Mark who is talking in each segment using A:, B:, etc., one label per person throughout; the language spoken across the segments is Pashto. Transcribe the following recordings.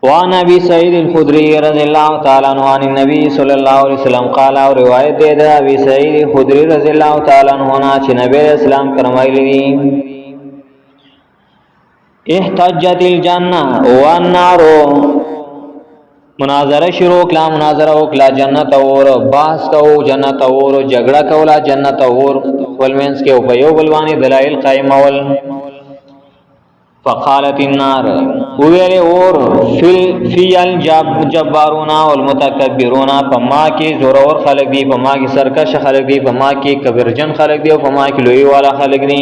A: وعن ابي سعيد الخدري رضي الله تعالى عنه عن النبي صلى الله عليه وسلم قال او روایت ده ابي سعيد الخدري رضي الله تعالى عنه چې نبی اسلام فرمایلی احتجت الجنه والنار مناظره شروع کلا مناظره وکلا جنت اور بحث کو جنت اور جګړه کولا جنت اور ولمنس کې او په یو بلوانی دلائل قائم اول فقالت النار ویلے اور فی الجبارون والمتکبرون پما کی زورور خلق دی پما کی سرکش خلق دی پما کی کبرجن خلق دی پما کی لوی والا خلق دی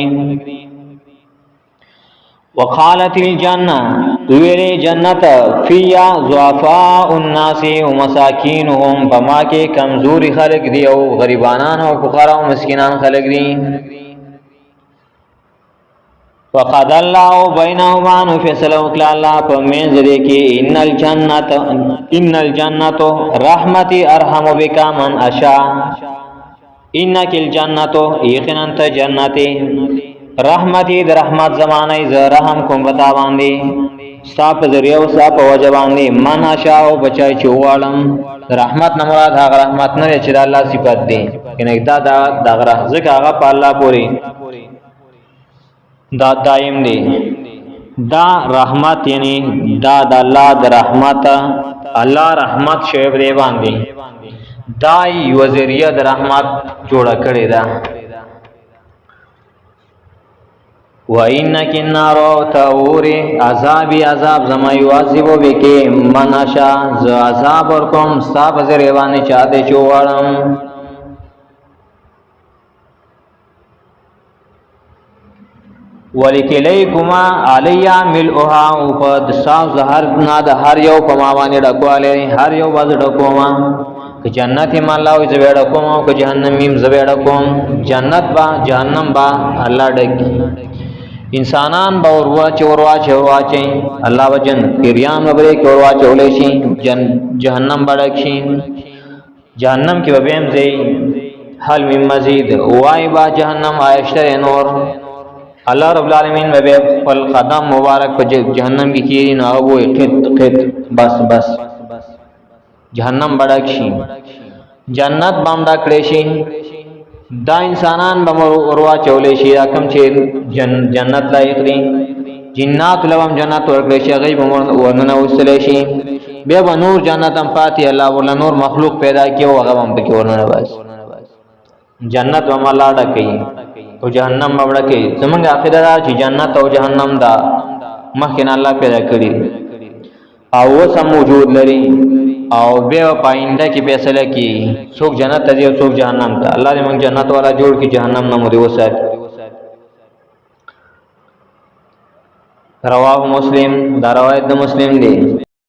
A: وقالت الجنہ ویلے جنت فی ضعفاء الناس ومساکینهم پما کی کمزوری خلق دی او غریبانان او فقراء او مسکینان خلق دی وقد الله بينهما فیصلہ وکړه الله په منځ دې کې ان الجنت رحمتي ارحم بك من اشاء انك الجنت یقینا ته جنت رحمتي د رحمت زمانه ز رحم کوم بتا باندې صاحب ذریعہ او صاحب وجه باندې من اشاء او بچای چوالم رحمت نه مراد هغه رحمت نه چې الله صفات دي کنه دا دغه ځکه هغه په الله پوری دا دائم دی دا رحمت یعنی دا د الله د رحمت الله رحمت شعب دی باندې دا یو ذریعہ د رحمت جوړه کړی دا و انک النار تور عذاب زما یعذب بک من اشا ز عذاب ورکم صاحب ذریعہ باندې چاته چوالم ولکلیکما علیا ملؤها او قد صاف زهر نا د هر یو پما باندې ډکواله هر یو باز ډکوما ک جنت ما الله او زبې ډکوما ک جهنم مم زبې ډکوم جنت با جهنم با الله ډکی انسانان با وروا چوروا چي الله وجن پیریان وبره کې وروا چولې شي جهنم بڑک شي جهنم کې وبهم زي حل من مزید وای با جهنم عائشہ نور اللہ رب العالمین میں بے پل قدم مبارک پر جہنم کی کیری نہ وہ خط بس جہنم بڑک شي جنت بام ډکړې شي دا انسانان به وروا چولې شي کم چې جنت لایق دي جنات لوم جنت ورکړې شي غیب ورننه وسلې شي به نور جنت هم پاتې الله ول نور مخلوق پیدا کیو هغه هم پکې ورننه بس جنت هم الله ډکې او جهنم مبړه کې زمونږ عقیده دا چې جنت او جهنم دا مخکې الله پیدا کړی او سم موجود لري او به پاینده کې فیصله کی څوک جنت ته او څوک جهنم ته الله دې موږ جنت والا جوړ کې جهنم نه مو وسات رواه مسلم دا روایت د مسلم دی